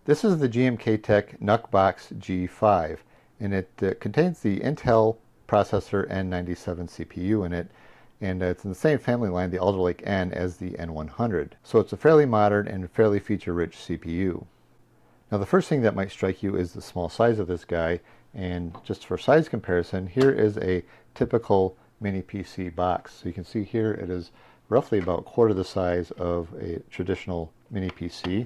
This is the GMKTek Nucbox G5, and it contains the Intel processor N97 CPU in it, and it's in the same family line, the Alder Lake N, as the N100. So it's a fairly modern and fairly feature-rich CPU. Now the first thing that might strike you is the small size of this guy, and just for size comparison, here is a typical mini PC box. So you can see here it is roughly about a quarter the size of a traditional mini PC.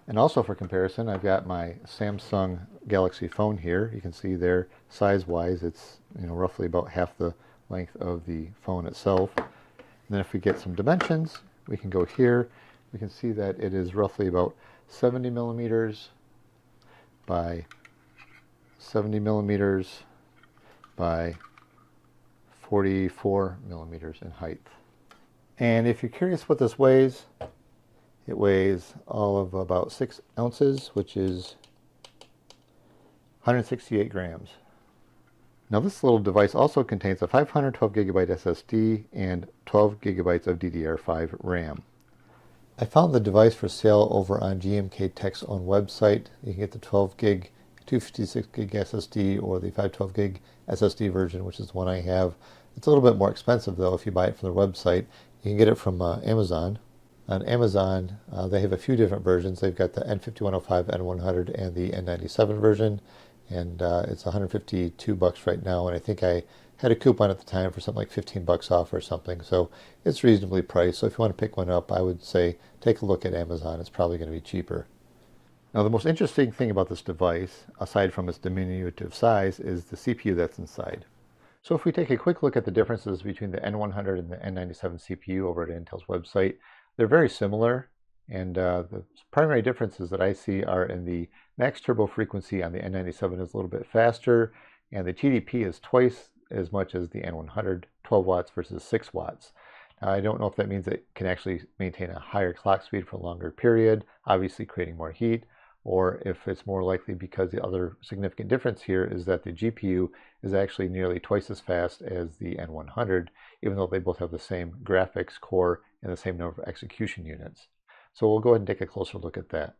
And also for comparison, I've got my Samsung Galaxy phone here. You can see there, size-wise, it's roughly about half the length of the phone itself. And then if we get some dimensions, we can go here. We can see that it is roughly about 70 millimeters by 70 millimeters by 44 millimeters in height. And if you're curious what this weighs, it weighs all of about 6 ounces, which is 168 grams. Now this little device also contains a 512 gigabyte SSD and 12 gigabytes of DDR5 RAM. I found the device for sale over on GMKTek's own website. You can get the 12 gig, 256 gig SSD or the 512 gig SSD version, which is the one I have. It's a little bit more expensive though if you buy it from their website. You can get it from Amazon. On Amazon, they have a few different versions. They've got the N5105, N100, and the N97 version, and it's $152 right now. And I think I had a coupon at the time for something like $15 off or something, so it's reasonably priced. So if you want to pick one up, I would say take a look at Amazon. It's probably going to be cheaper. Now the most interesting thing about this device, aside from its diminutive size, is the CPU that's inside. So if we take a quick look at the differences between the N100 and the N97 CPU over at Intel's website, they're very similar, and the primary differences that I see are in the max turbo frequency on the N97 is a little bit faster, and the TDP is twice as much as the N100, 12 watts versus 6 watts. Now, I don't know if that means it can actually maintain a higher clock speed for a longer period, obviously creating more heat, or if it's more likely because the other significant difference here is that the GPU is actually nearly twice as fast as the N100, even though they both have the same graphics core and the same number of execution units. So we'll go ahead and take a closer look at that.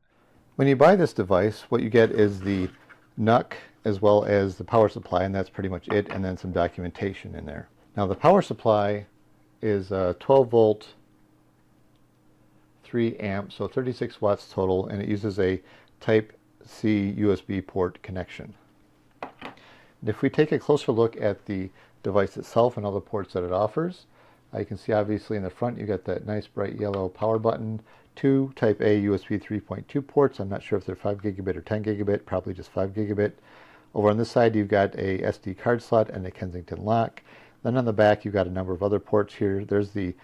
When you buy this device, what you get is the NUC as well as the power supply, and that's pretty much it, and then some documentation in there. Now the power supply is 12 volt, 3 amps, so 36 watts total, and it uses a Type C USB port connection. And if we take a closer look at the device itself and all the ports that it offers, you can see obviously in the front you got that nice bright yellow power button, 2 Type A USB 3.2 ports. I'm not sure if they're 5 gigabit or 10 gigabit, probably just 5 gigabit. Over on this side you've got a SD card slot and a Kensington lock. Then on the back you've got a number of other ports here. There's the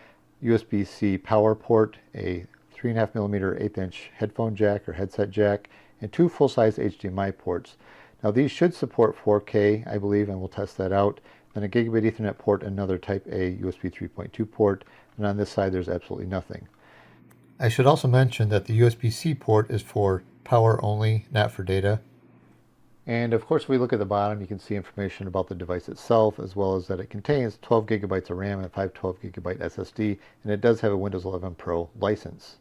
USB-C power port, a 3.5 millimeter 1/8 inch headphone jack or headset jack, and 2 full-size HDMI ports. Now these should support 4K, I believe, and we'll test that out. Then a gigabit Ethernet port, another Type A USB 3.2 port, and on this side there's absolutely nothing. I should also mention that the USB-C port is for power only, not for data. And of course, if we look at the bottom, you can see information about the device itself, as well as that it contains 12 gigabytes of RAM and 512 gigabyte SSD, and it does have a Windows 11 Pro license.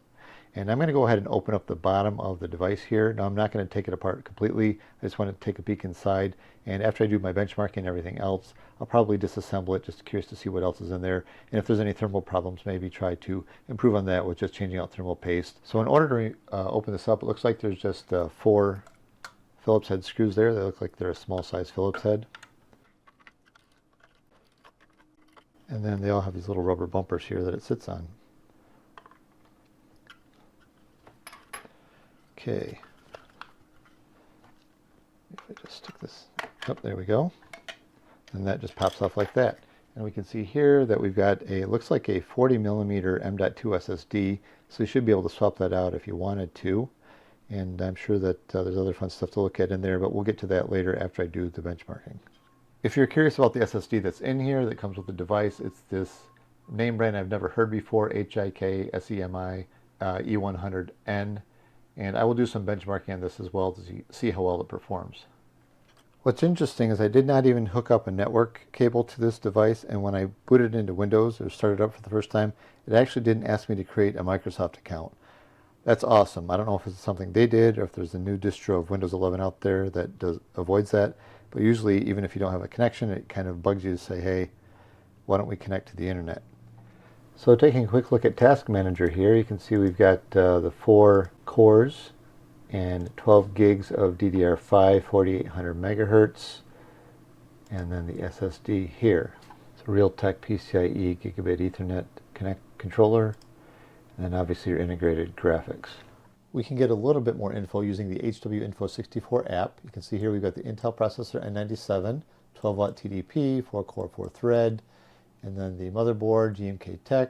And I'm going to go ahead and open up the bottom of the device here. Now I'm not going to take it apart completely. I just want to take a peek inside, and after I do my benchmarking and everything else, I'll probably disassemble it, just curious to see what else is in there. And if there's any thermal problems, maybe try to improve on that with just changing out thermal paste. So in order to open this up, it looks like there's just 4 Phillips head screws there. They look like they're a small size Phillips head. And then they all have these little rubber bumpers here that it sits on. Okay, if I just stick this, oh, there we go, and that just pops off like that. And we can see here that we've got a, looks like a 40 millimeter M.2 SSD, so you should be able to swap that out if you wanted to. And I'm sure that there's other fun stuff to look at in there, but we'll get to that later after I do the benchmarking. If you're curious about the SSD that's in here that comes with the device, it's this name brand I've never heard before, HIK SEMI E100N. And I will do some benchmarking on this as well to see how well it performs. What's interesting is I did not even hook up a network cable to this device, and when I booted into Windows or started up for the first time, it actually didn't ask me to create a Microsoft account. That's awesome. I don't know if it's something they did or if there's a new distro of Windows 11 out there that avoids that. But usually, even if you don't have a connection, it kind of bugs you to say, hey, why don't we connect to the internet? So taking a quick look at Task Manager here, you can see we've got the 4 cores and 12 gigs of DDR5, 4800 megahertz, and then the SSD here. It's a Realtek PCIe Gigabit Ethernet controller, and then obviously your integrated graphics. We can get a little bit more info using the HWInfo64 app. You can see here we've got the Intel processor N97, 12 watt TDP, 4 core, 4 thread, and then the motherboard GMKTek,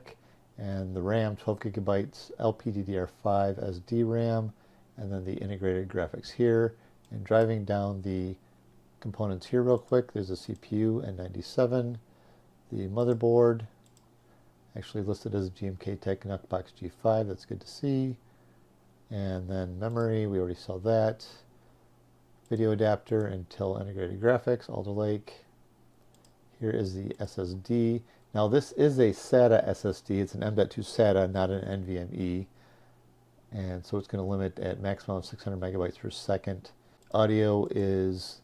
and the RAM 12 gigabytes LPDDR5 as DRAM, and then the integrated graphics here. And driving down the components here real quick, there's a CPU N97, the motherboard, actually listed as GMKTek Nucbox G5, that's good to see. And then memory, we already saw that. Video adapter, Intel integrated graphics, Alder Lake. Here is the SSD. Now this is a SATA SSD. It's an M.2 SATA, not an NVMe. And so it's going to limit at maximum 600 megabytes per second. Audio is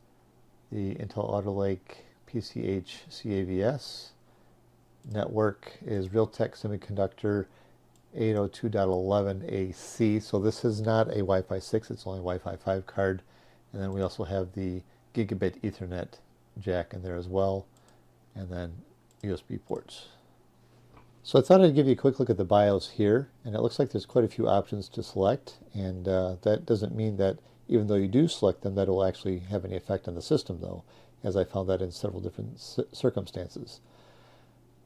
the Intel Alder Lake PCH CAVS. Network is Realtek Semiconductor 802.11ac. So this is not a Wi-Fi 6, it's only a Wi-Fi 5 card. And then we also have the Gigabit Ethernet jack in there as well. And then USB ports. So I thought I'd give you a quick look at the BIOS here, and it looks like there's quite a few options to select, and that doesn't mean that even though you do select them, that will actually have any effect on the system though, as I found that in several different circumstances.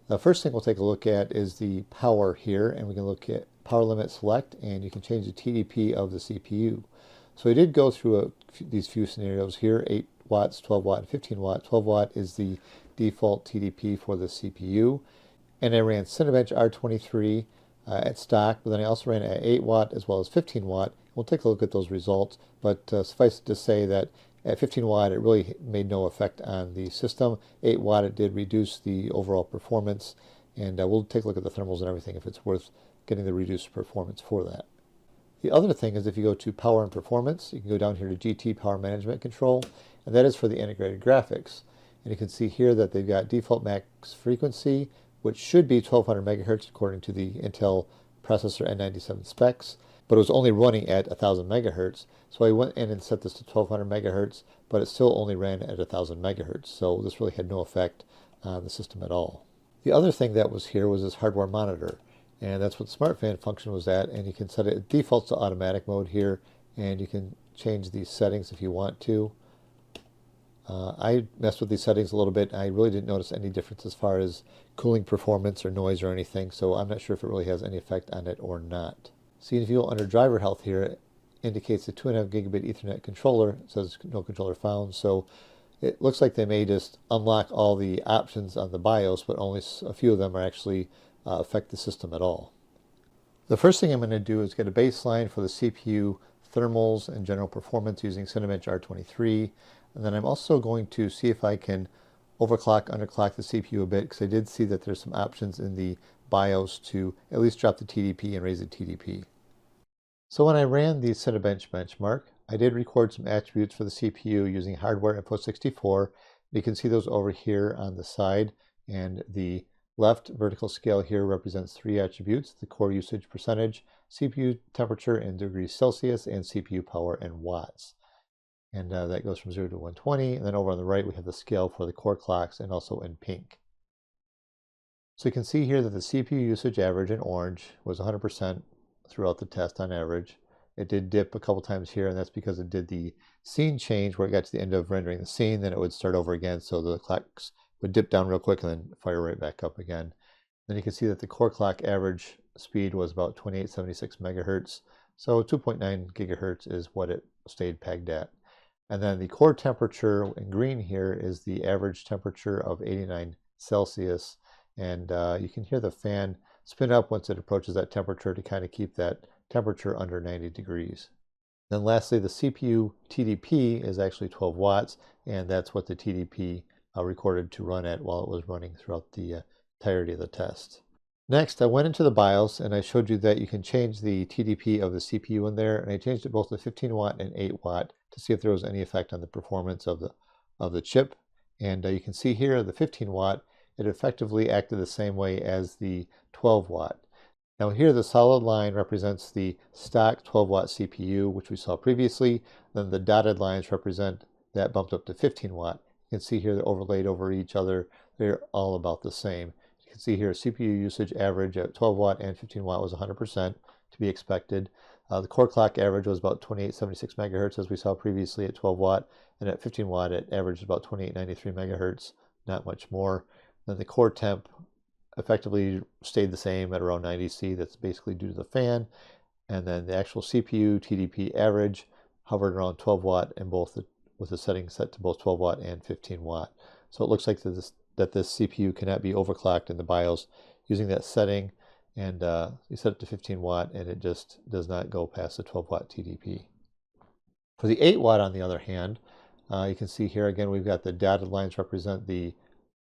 The first thing we'll take a look at is the power here, and we can look at power limit select, and you can change the TDP of the CPU. So we did go through these few scenarios here, 8 watts, 12 watt, and 15 watt. 12 watt is the default TDP for the CPU. And I ran Cinebench R23 at stock, but then I also ran it at 8 watt as well as 15 watt. We'll take a look at those results, but suffice it to say that at 15 watt it really made no effect on the system. 8 watt it did reduce the overall performance, and we'll take a look at the thermals and everything if it's worth getting the reduced performance for that. The other thing is if you go to Power and Performance, you can go down here to GT Power Management Control, and that is for the integrated graphics. And you can see here that they've got default max frequency, which should be 1200 megahertz according to the Intel processor N97 specs, but it was only running at 1000 megahertz. So I went in and set this to 1200 megahertz, but it still only ran at 1000 megahertz. So this really had no effect on the system at all. The other thing that was here was this hardware monitor, and that's what the Smart Fan function was at, and you can set it, defaults to automatic mode here, and you can change these settings if you want to. I messed with these settings a little bit, and I really didn't notice any difference as far as cooling performance or noise or anything, so I'm not sure if it really has any effect on it or not. See, if you go under driver health here, it indicates a 2.5 gigabit Ethernet controller. It says no controller found, so it looks like they may just unlock all the options on the BIOS, but only a few of them are actually affect the system at all. The first thing I'm going to do is get a baseline for the CPU thermals and general performance using Cinebench R23. And then I'm also going to see if I can overclock, underclock the CPU a bit, because I did see that there's some options in the BIOS to at least drop the TDP and raise the TDP. So when I ran the Cinebench benchmark, I did record some attributes for the CPU using Hardware Info 64. You can see those over here on the side, and the left vertical scale here represents 3 attributes: the core usage percentage, CPU temperature in degrees Celsius, and CPU power in watts. And that goes from 0 to 120. And then over on the right, we have the scale for the core clocks, and also in pink. So you can see here that the CPU usage average in orange was 100% throughout the test on average. It did dip a couple times here, and that's because it did the scene change where it got to the end of rendering the scene, then it would start over again. So the clocks would dip down real quick and then fire right back up again. Then you can see that the core clock average speed was about 2876 megahertz. So 2.9 gigahertz is what it stayed pegged at. And then the core temperature in green here is the average temperature of 89 Celsius. And you can hear the fan spin up once it approaches that temperature to kind of keep that temperature under 90 degrees. Then lastly, the CPU TDP is actually 12 watts, and that's what the TDP recorded to run at while it was running throughout the entirety of the test. Next, I went into the BIOS and I showed you that you can change the TDP of the CPU in there, and I changed it both to 15 watt and 8 watt to see if there was any effect on the performance of the chip. And you can see here the 15 watt, it effectively acted the same way as the 12 watt. Now here the solid line represents the stock 12 watt CPU, which we saw previously. Then the dotted lines represent that bumped up to 15 watt. You can see here they're overlaid over each other. They're all about the same. You can see here CPU usage average at 12 watt and 15 watt was 100% to be expected. The core clock average was about 2876 megahertz as we saw previously at 12 watt, and at 15 watt it averaged about 2893 megahertz, not much more. Then the core temp effectively stayed the same at around 90 C. That's basically due to the fan. And then the actual CPU TDP average hovered around 12 watt and with the settings set to both 12 watt and 15 watt. So it looks like this CPU cannot be overclocked in the BIOS using that setting, and you set it to 15 watt and it just does not go past the 12 watt TDP. For the 8 watt on the other hand, you can see here again we've got the dotted lines represent the,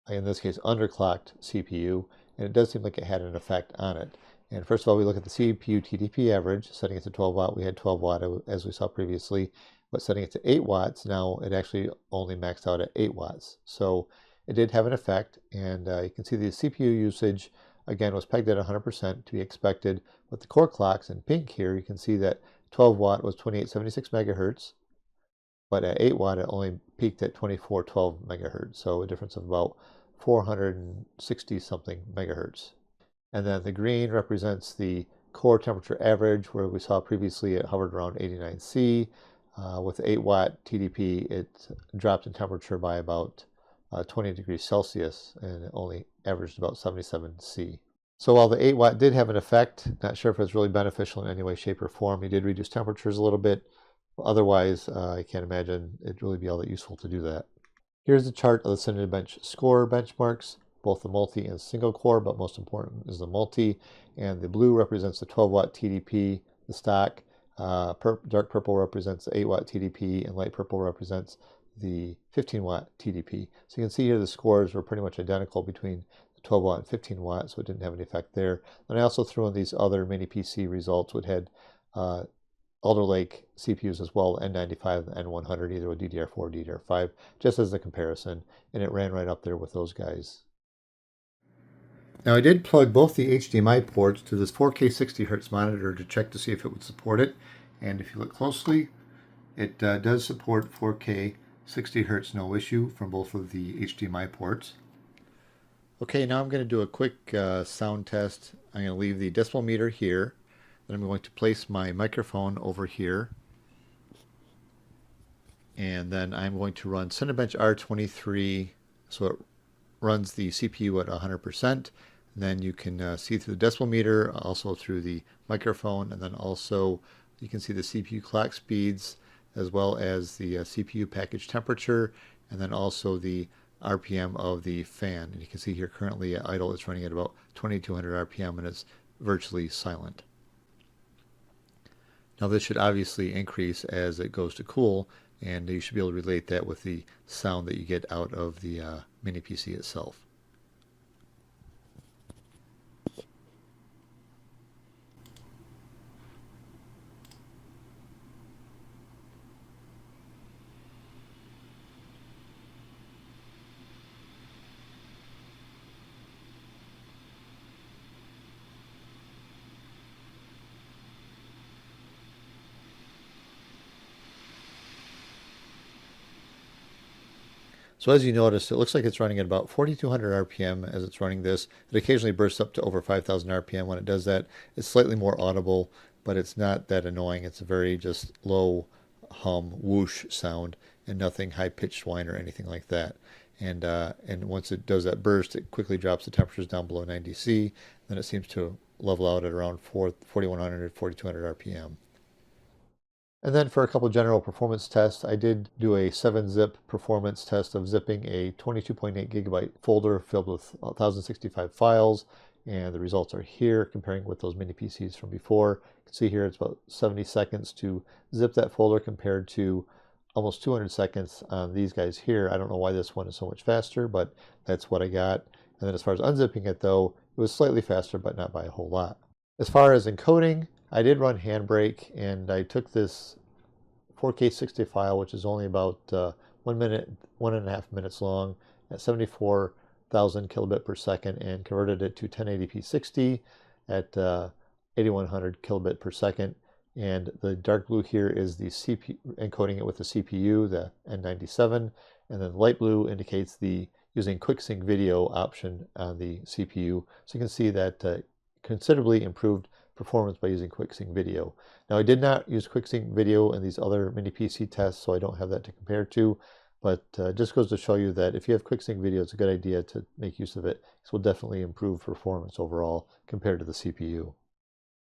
in this case, underclocked CPU, and it does seem like it had an effect on it. And first of all, we look at the CPU TDP average, setting it to 12 watt. We had 12 watt as we saw previously, but setting it to 8 watts, now it actually only maxed out at 8 watts. So it did have an effect, and you can see the CPU usage, again, was pegged at 100% to be expected. With the core clocks in pink here, you can see that 12 watt was 2876 megahertz, but at 8 watt it only peaked at 2412 megahertz, so a difference of about 460 something megahertz. And then the green represents the core temperature average, where we saw previously it hovered around 89 C. With 8 watt TDP, it dropped in temperature by about 20 degrees Celsius, and it only averaged about 77 C. So while the 8 watt did have an effect, not sure if it's really beneficial in any way, shape, or form. It did reduce temperatures a little bit. Otherwise, I can't imagine it'd really be all that useful to do that. Here's a chart of the Cinebench score benchmarks, both the multi and single core, but most important is the multi. And the blue represents the 12 watt TDP, the stock. Dark purple represents the 8 watt TDP, and light purple represents the 15 watt TDP. So you can see here the scores were pretty much identical between the 12 watt and 15 watt, so it didn't have any effect there. And I also threw in these other mini PC results, which had Alder Lake CPUs as well, N95 and N100, either with DDR4 or DDR5, just as a comparison, and it ran right up there with those guys. Now I did plug both the HDMI ports to this 4K 60Hz monitor to check to see if it would support it, and if you look closely, it does support 4K 60Hz no issue from both of the HDMI ports. Okay, now I'm going to do a quick sound test. I'm going to leave the decibel meter here. Then I'm going to place my microphone over here. And then I'm going to run Cinebench R23 so it runs the CPU at 100%. Then you can see through the decibel meter, also through the microphone, and then also you can see the CPU clock speeds as well as the CPU package temperature, and then also the RPM of the fan. And you can see here currently at idle it's running at about 2200 RPM and it's virtually silent. Now this should obviously increase as it goes to cool, and you should be able to relate that with the sound that you get out of the mini PC itself. So as you notice, it looks like it's running at about 4200 RPM as it's running this. It occasionally bursts up to over 5000 RPM. When it does that, it's slightly more audible, but it's not that annoying. It's a very just low hum, whoosh sound, and nothing high-pitched whine or anything like that. And once it does that burst, it quickly drops the temperatures down below 90 C. Then it seems to level out at around 4100, 4200 RPM. And then for a couple general performance tests, I did do a 7-zip performance test of zipping a 22.8 gigabyte folder filled with 1065 files, and the results are here comparing with those mini PCs from before. You can see here it's about 70 seconds to zip that folder compared to almost 200 seconds on these guys here. I don't know why this one is so much faster, but that's what I got. And then as far as unzipping it though, It was slightly faster, but not by a whole lot. As far as encoding, I did run Handbrake, and I took this 4K 60 file, which is only about 1 minute, 1.5 minutes long, at 74,000 kilobit per second, and converted it to 1080p 60 at 8100 kilobit per second. And the dark blue here is the CPU, encoding it with the CPU, the N97, and then the light blue indicates the using QuickSync video option on the CPU. So you can see that considerably improved performance by using QuickSync video. Now, I did not use QuickSync video in these other mini PC tests, so I don't have that to compare to, but just goes to show you that if you have QuickSync video, it's a good idea to make use of it. This will definitely improve performance overall compared to the CPU.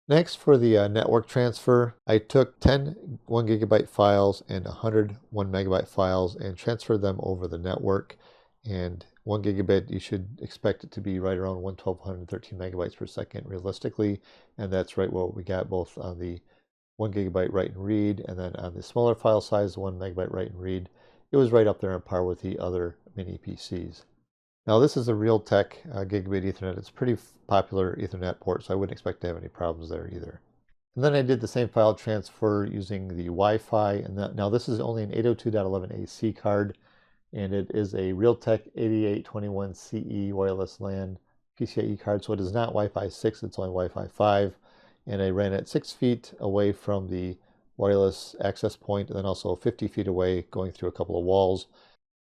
Next, for the network transfer, I took 10 1 gigabyte files and 100 1 megabyte files and transferred them over the network. And 1 gigabit, you should expect it to be right around 1,213 megabytes per second realistically. And that's right what we got both on the 1 gigabyte write and read, and then on the smaller file size, 1 megabyte write and read. It was right up there on par with the other mini PCs. Now, this is a Realtek gigabit Ethernet. It's a pretty popular Ethernet port, so I wouldn't expect to have any problems there either. And then I did the same file transfer using the Wi-Fi. And now this is only an 802.11ac card, and it is a Realtek 8821CE wireless LAN PCIe card. So it is not Wi-Fi 6, it's only Wi-Fi 5. And I ran it 6 feet away from the wireless access point, and then also 50 feet away going through a couple of walls.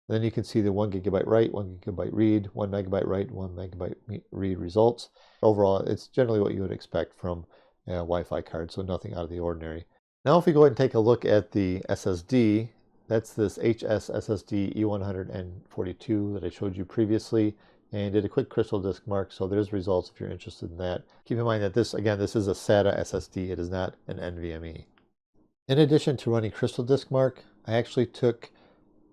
Then you can see the 1 gigabyte write, 1 gigabyte read, 1 megabyte write, 1 megabyte read results. Overall, it's generally what you would expect from a Wi-Fi card, so nothing out of the ordinary. Now if we go ahead and take a look at the SSD, that's this HS SSD E142 that I showed you previously, and did a quick crystal disk mark, so there's results if you're interested in that. Keep in mind that this is a SATA SSD, it is not an NVMe. In addition to running crystal disk mark, I actually took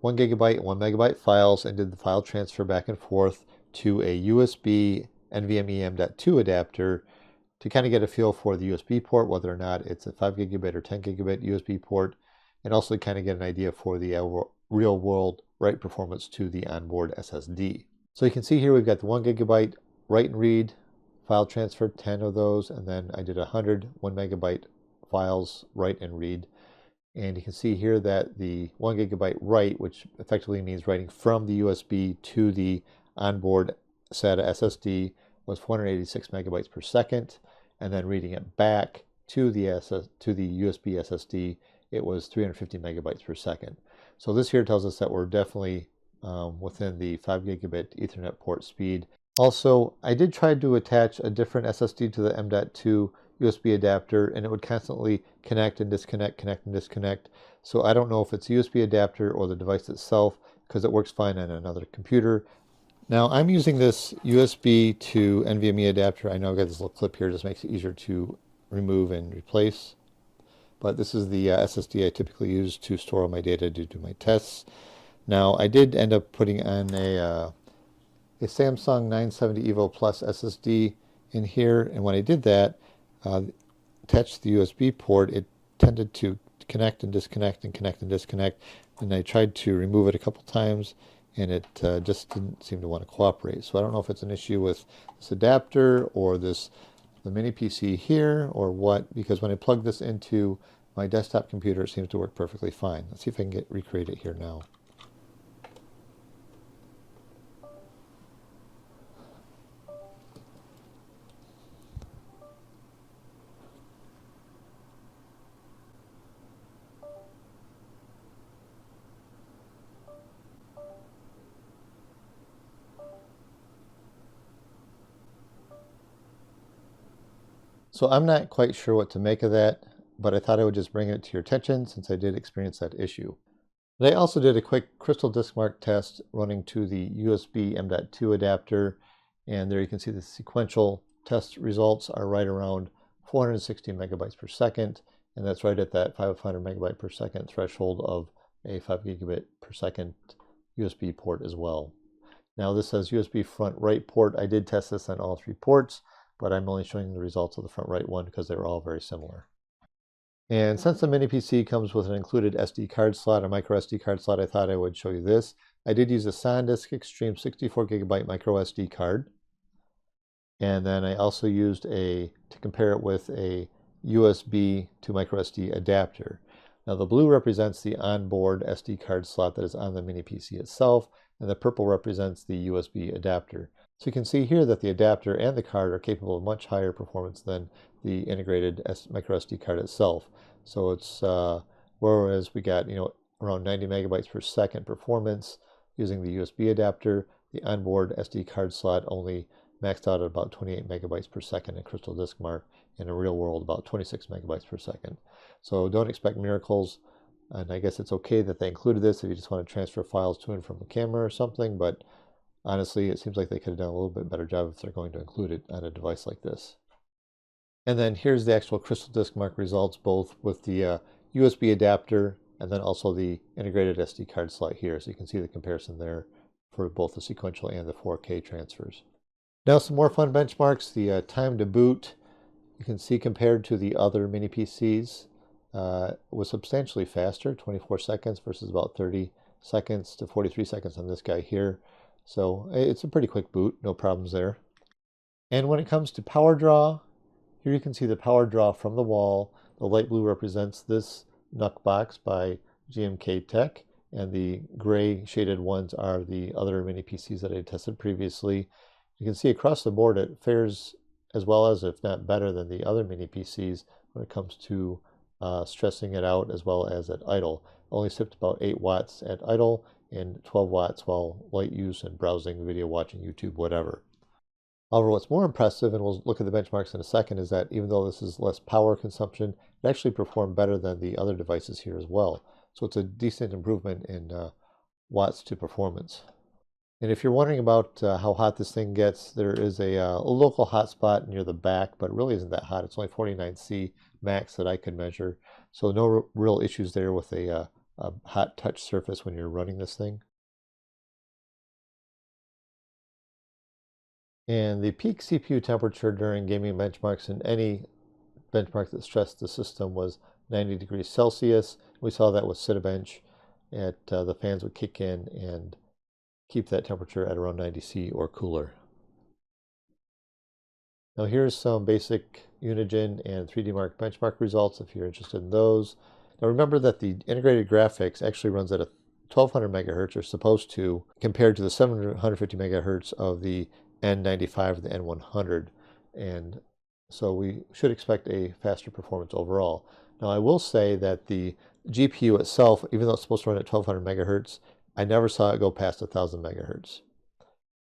1 gigabyte and 1 megabyte files and did the file transfer back and forth to a USB NVMe M.2 adapter to kind of get a feel for the USB port, whether or not it's a 5 gigabit or 10 gigabit USB port, and also kind of get an idea for the real world write performance to the onboard SSD. So you can see here we've got the 1 gigabyte write and read file transfer, 10 of those, and then I did 100 1 megabyte files write and read. And you can see here that the 1 gigabyte write, which effectively means writing from the USB to the onboard SATA SSD, was 486 megabytes per second. And then reading it back to the USB SSD, it was 350 megabytes per second. So this here tells us that we're definitely within the 5 gigabit Ethernet port speed. Also, I did try to attach a different SSD to the M.2 USB adapter, and it would constantly connect and disconnect, connect and disconnect. So I don't know if it's a USB adapter or the device itself, because it works fine on another computer. Now I'm using this USB to NVMe adapter. I know I've got this little clip here, just makes it easier to remove and replace. But this is the SSD I typically use to store all my data to do my tests. Now I did end up putting on a Samsung 970 EVO Plus SSD in here, and when I did that, attached to the USB port, it tended to connect and disconnect and connect and disconnect, and I tried to remove it a couple times, and it just didn't seem to want to cooperate. So I don't know if it's an issue with this adapter or the mini PC here or what, because when I plug this into my desktop computer, it seems to work perfectly fine. Let's see if I can recreate it here now. So I'm not quite sure what to make of that, but I thought I would just bring it to your attention since I did experience that issue. But I also did a quick crystal disk mark test running to the USB M.2 adapter, and there you can see the sequential test results are right around 460 megabytes per second, and that's right at that 500 megabyte per second threshold of a 5 gigabit per second USB port as well. Now this says USB front right port. I did test this on all 3 ports, but I'm only showing the results of the front right one because they were all very similar. And since the mini PC comes with an included SD card slot, a micro SD card slot, I thought I would show you this. I did use a SanDisk Extreme 64 gigabyte micro SD card. And then I also used to compare it with a USB to microSD adapter. Now the blue represents the onboard SD card slot that is on the mini PC itself, and the purple represents the USB adapter. So you can see here that the adapter and the card are capable of much higher performance than the integrated microSD card itself. So it's whereas we got around 90 megabytes per second performance using the USB adapter, the onboard SD card slot only maxed out at about 28 megabytes per second in Crystal Disk Mark, in a real world about 26 megabytes per second. So don't expect miracles, and I guess it's okay that they included this if you just want to transfer files to and from the camera or something, but honestly it seems like they could have done a little bit better job if they're going to include it on a device like this. And then here's the actual Crystal Disk Mark results, both with the USB adapter and then also the integrated SD card slot here, so you can see the comparison there for both the sequential and the 4K transfers. Now some more fun benchmarks. The time to boot, you can see compared to the other mini PCs, was substantially faster, 24 seconds versus about 30 seconds to 43 seconds on this guy here. So it's a pretty quick boot, no problems there. And when it comes to power draw, here you can see the power draw from the wall. The light blue represents this Nucbox by GMKTek, and the gray shaded ones are the other mini PCs that I tested previously. You can see across the board it fares as well as, if not better than, the other mini PCs when it comes to stressing it out as well as at idle. Only sipped about 8 watts at idle and 12 watts while light use and browsing, video watching, YouTube, whatever. However, what's more impressive, and we'll look at the benchmarks in a second, is that even though this is less power consumption, it actually performed better than the other devices here as well. So it's a decent improvement in watts to performance. And if you're wondering about how hot this thing gets, there is a local hotspot near the back, but it really isn't that hot. It's only 49C max that I could measure. So no real issues there with a hot touch surface when you're running this thing. And the peak CPU temperature during gaming benchmarks in any benchmark that stressed the system was 90 degrees Celsius. We saw that with Cinebench. The fans would kick in and keep that temperature at around 90°C or cooler. Now here's some basic Unigen and 3D Mark benchmark results if you're interested in those. Now remember that the integrated graphics actually runs at a 1200 megahertz, or supposed to, compared to the 750 megahertz of the N95 and the N100. And so we should expect a faster performance overall. Now I will say that the GPU itself, even though it's supposed to run at 1200 megahertz, I never saw it go past 1000 megahertz.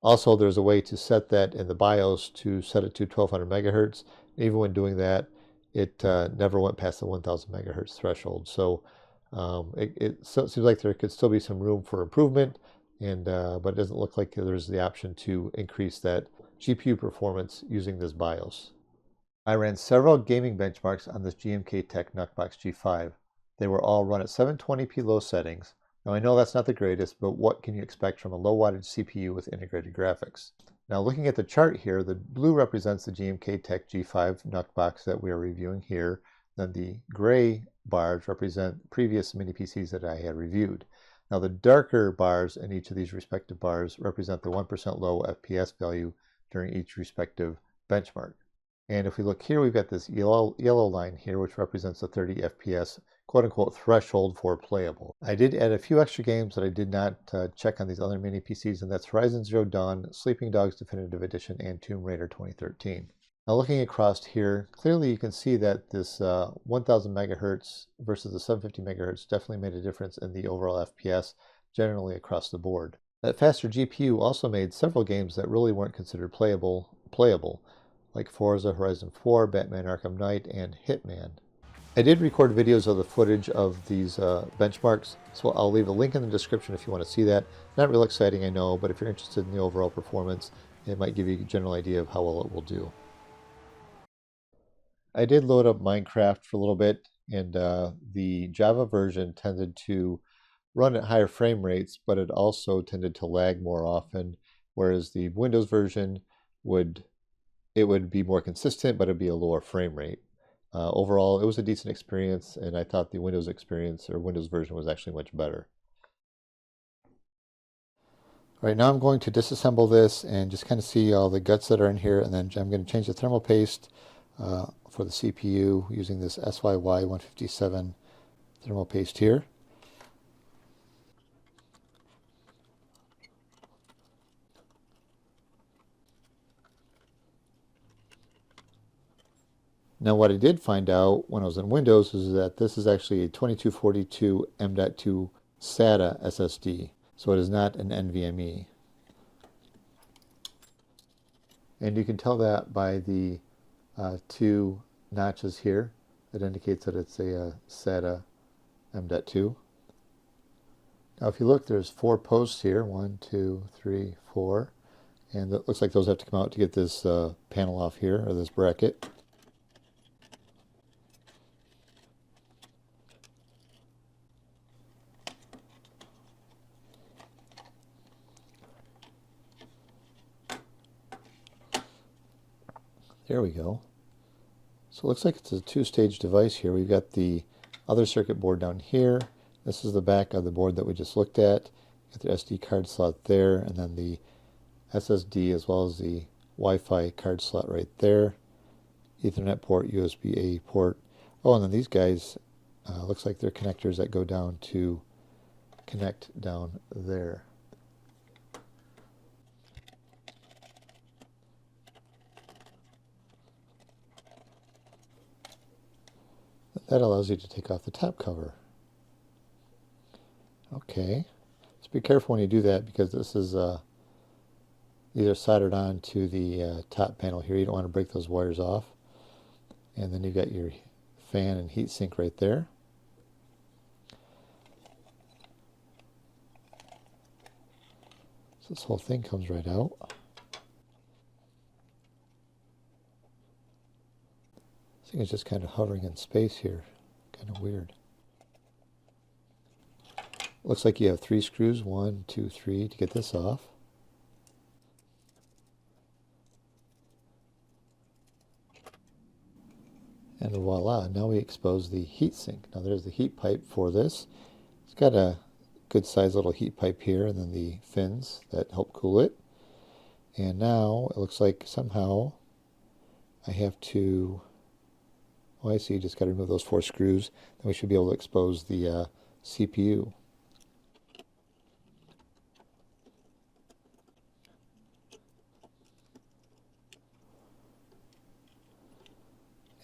Also, there's a way to set that in the BIOS to set it to 1200 megahertz. Even when doing that, it never went past the 1000 megahertz threshold. So it seems like there could still be some room for improvement, but it doesn't look like there's the option to increase that GPU performance using this BIOS. I ran several gaming benchmarks on this GMKTek Nucbox G5. They were all run at 720p low settings. Now I know that's not the greatest, but what can you expect from a low wattage CPU with integrated graphics? Now looking at the chart here, the blue represents the GMKTek G5 Nucbox that we are reviewing here. Then the gray bars represent previous mini PCs that I had reviewed. Now the darker bars in each of these respective bars represent the 1% low FPS value during each respective benchmark. And if we look here, we've got this yellow line here, which represents the 30 FPS quote-unquote threshold for playable. I did add a few extra games that I did not check on these other mini PCs, and that's Horizon Zero Dawn, Sleeping Dogs Definitive Edition, and Tomb Raider 2013. Now looking across here, clearly you can see that this 1000 megahertz versus the 750 megahertz definitely made a difference in the overall FPS generally across the board. That faster GPU also made several games that really weren't considered playable, like Forza Horizon 4, Batman Arkham Knight, and Hitman. I did record videos of the footage of these benchmarks, so I'll leave a link in the description if you want to see that. Not real exciting, I know, but if you're interested in the overall performance, it might give you a general idea of how well it will do. I did load up Minecraft for a little bit, and the Java version tended to run at higher frame rates, but it also tended to lag more often, whereas the Windows version would be more consistent, but it'd be a lower frame rate. Overall, it was a decent experience, and I thought the Windows experience or Windows version was actually much better. Right now I'm going to disassemble this and just kind of see all the guts that are in here, and then I'm going to change the thermal paste for the CPU using this SYY157 thermal paste here. Now what I did find out when I was in Windows is that this is actually a 2242 M.2 SATA SSD, so it is not an NVMe. And you can tell that by the two notches here. It indicates that it's a SATA M.2. Now if you look, there's 4 posts here, 1, 2, 3, 4, and it looks like those have to come out to get this panel off here, or this bracket. There we go. So it looks like it's a 2-stage device here. We've got the other circuit board down here. This is the back of the board that we just looked at. Got the SD card slot there, and then the SSD as well as the Wi-Fi card slot right there. Ethernet port, USB-A port. Oh, and then these guys, looks like they're connectors that go down to connect down there. That allows you to take off the top cover. Okay, so be careful when you do that, because this is these are soldered on to the top panel here. You don't want to break those wires off. And then you've got your fan and heat sink right there. So this whole thing comes right out. This thing is just kind of hovering in space here. Kind of weird. Looks like you have 3 screws, 1, 2, 3, to get this off. And voila, now we expose the heat sink. Now there's the heat pipe for this. It's got a good sized little heat pipe here, and then the fins that help cool it. And now it looks like somehow I have to, oh I see, just got to remove those 4 screws. Then we should be able to expose the CPU.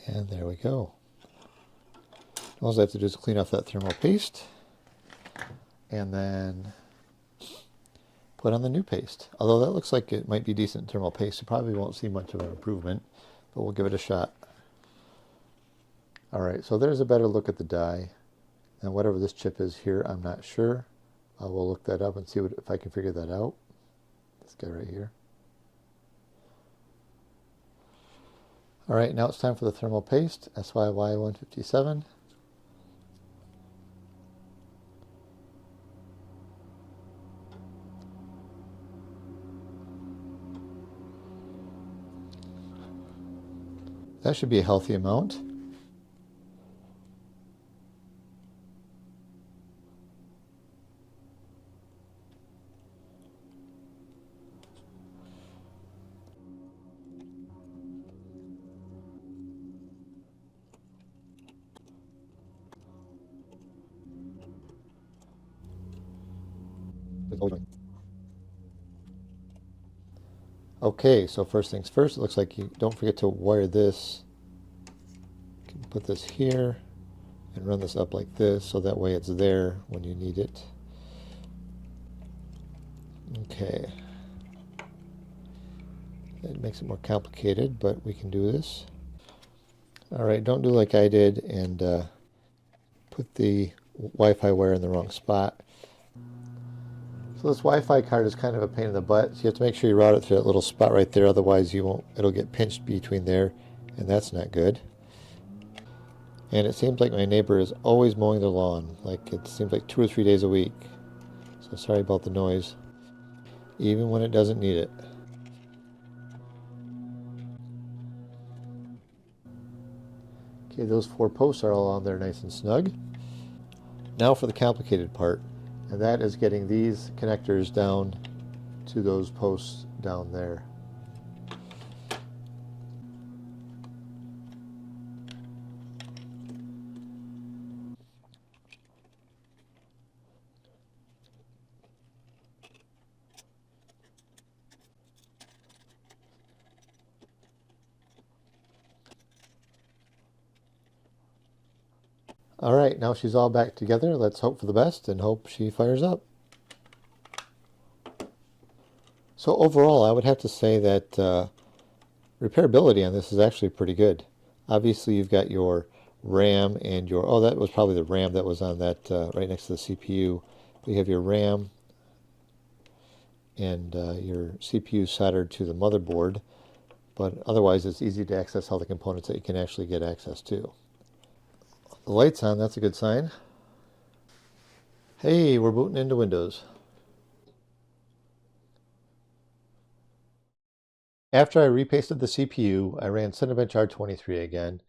And there we go. All I have to do is clean off that thermal paste and then put on the new paste. Although that looks like it might be decent thermal paste, you probably won't see much of an improvement, but we'll give it a shot. Alright, so there's a better look at the die. And whatever this chip is here, I'm not sure. I will look that up and see if I can figure that out. This guy right here. Alright, now it's time for the thermal paste, SYY157. That should be a healthy amount. Okay, so first things first, it looks like you don't forget to wire this. You can put this here and run this up like this, so that way it's there when you need it. Okay. It makes it more complicated, but we can do this. Alright, don't do like I did and put the Wi-Fi wire in the wrong spot. So this Wi-Fi card is kind of a pain in the butt, so you have to make sure you route it through that little spot right there, otherwise it'll get pinched between there, and that's not good. And it seems like my neighbor is always mowing their lawn, like it seems like 2 or 3 days a week. So sorry about the noise, even when it doesn't need it. Okay, those 4 posts are all on there nice and snug. Now for the complicated part, and that is getting these connectors down to those posts down there. All right, now she's all back together. Let's hope for the best and hope she fires up. So overall, I would have to say that repairability on this is actually pretty good. Obviously, you've got your RAM and your, oh, that was probably the RAM that was on that right next to the CPU. We have your RAM and your CPU soldered to the motherboard, but otherwise it's easy to access all the components that you can actually get access to. The light's on, that's a good sign. Hey, we're booting into Windows. After I repasted the CPU, I ran Cinebench R23 again,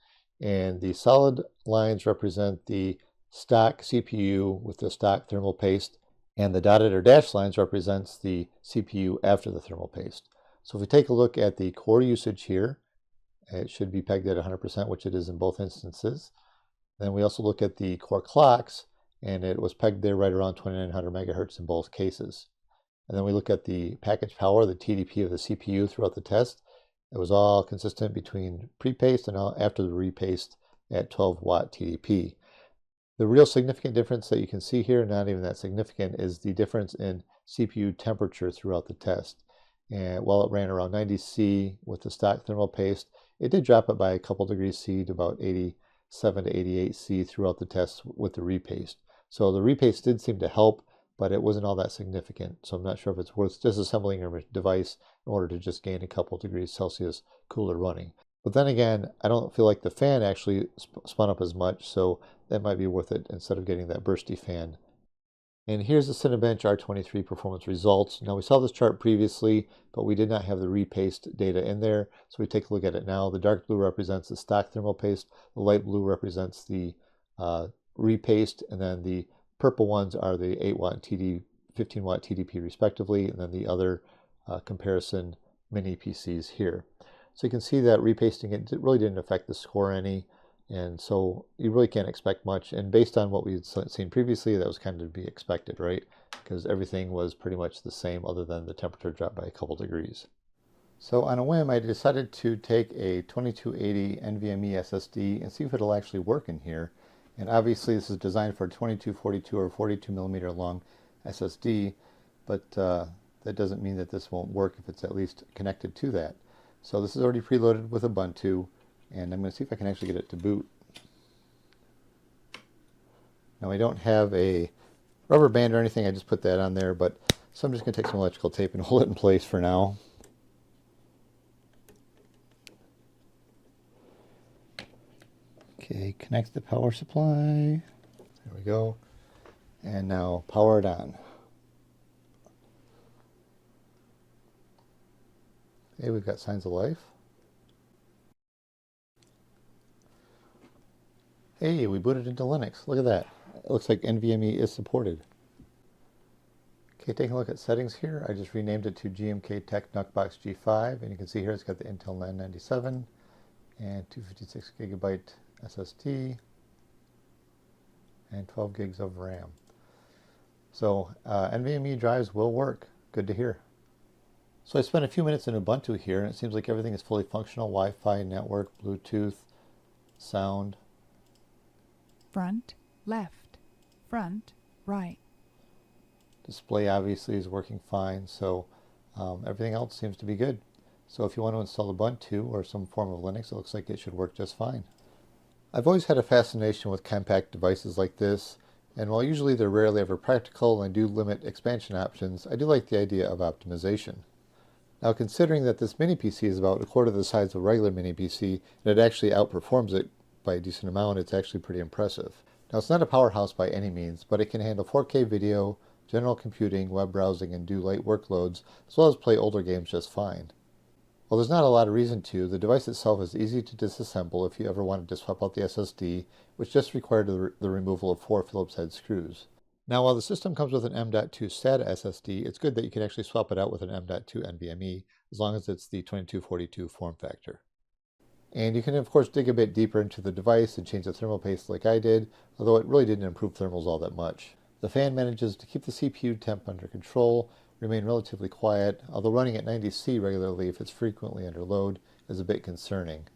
and the solid lines represent the stock CPU with the stock thermal paste, and the dotted or dashed lines represents the CPU after the thermal paste. So if we take a look at the core usage here, it should be pegged at 100%, which it is in both instances. Then we also look at the core clocks, and it was pegged there right around 2900 megahertz in both cases. And then we look at the package power, the TDP of the CPU throughout the test. It was all consistent between pre-paste and after the repaste at 12 watt TDP. The real significant difference that you can see here, not even that significant, is the difference in CPU temperature throughout the test. And while it ran around 90 C with the stock thermal paste, it did drop it by a couple degrees C to about 87 to 88 C throughout the test with the repaste. So the repaste did seem to help, but it wasn't all that significant. So I'm not sure if it's worth disassembling your device in order to just gain a couple degrees Celsius cooler running. But then again, I don't feel like the fan actually spun up as much, so that might be worth it instead of getting that bursty fan. And here's the Cinebench R23 performance results. Now we saw this chart previously, but we did not have the repaste data in there. So we take a look at it now. The dark blue represents the stock thermal paste. The light blue represents the repaste, and then the purple ones are the 8 watt TD, 15 watt TDP respectively, and then the other comparison mini PCs here. So you can see that repasting it really didn't affect the score any, and so you really can't expect much. And based on what we had seen previously, that was kind of to be expected, right? Because everything was pretty much the same other than the temperature dropped by a couple degrees. So on a whim, I decided to take a 2280 NVMe SSD and see if it'll actually work in here. And obviously this is designed for a 2242 or 42 millimeter long SSD, but that doesn't mean that this won't work if it's at least connected to that. So this is already preloaded with Ubuntu, and I'm going to see if I can actually get it to boot. Now I don't have a rubber band or anything, I just put that on there, but so I'm just going to take some electrical tape and hold it in place for now. Okay, connect the power supply. There we go. And now power it on. Okay, we've got signs of life. Hey, we booted into Linux. Look at that. It looks like NVMe is supported. Okay, taking a look at settings here. I just renamed it to GMKTek Nucbox G5, and you can see here it's got the Intel 997 and 256 gigabyte SSD and 12 gigs of RAM. So NVMe drives will work. Good to hear. So I spent a few minutes in Ubuntu here, and it seems like everything is fully functional. Wi-Fi, network, Bluetooth, sound. Front, left, front, right. Display obviously is working fine, so everything else seems to be good. So if you want to install Ubuntu or some form of Linux, it looks like it should work just fine. I've always had a fascination with compact devices like this, and while usually they're rarely ever practical and do limit expansion options, I do like the idea of optimization. Now, considering that this mini PC is about a quarter the size of a regular mini PC, and it actually outperforms it by a decent amount, it's actually pretty impressive. Now, it's not a powerhouse by any means, but it can handle 4K video, general computing, web browsing, and do light workloads, as well as play older games just fine. While there's not a lot of reason to, the device itself is easy to disassemble if you ever wanted to swap out the SSD, which just required the removal of 4 Phillips head screws. Now, while the system comes with an M.2 SATA SSD, it's good that you can actually swap it out with an M.2 NVMe, as long as it's the 2242 form factor. And you can, of course, dig a bit deeper into the device and change the thermal paste like I did, although it really didn't improve thermals all that much. The fan manages to keep the CPU temp under control, remain relatively quiet, although running at 90°C regularly if it's frequently under load is a bit concerning.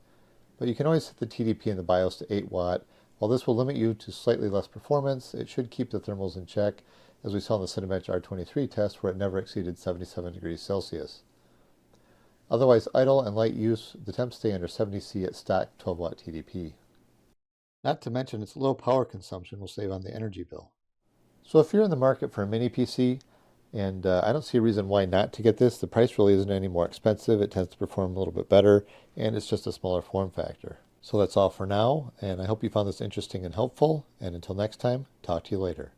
But you can always set the TDP in the BIOS to 8 watt. While this will limit you to slightly less performance, it should keep the thermals in check, as we saw in the Cinebench R23 test where it never exceeded 77 degrees Celsius. Otherwise idle and light use, the temps stay under 70°C at stock 12 watt TDP. Not to mention its low power consumption will save on the energy bill. So if you're in the market for a mini PC, and I don't see a reason why not to get this, the price really isn't any more expensive, it tends to perform a little bit better, and it's just a smaller form factor. So that's all for now, and I hope you found this interesting and helpful, and until next time, talk to you later.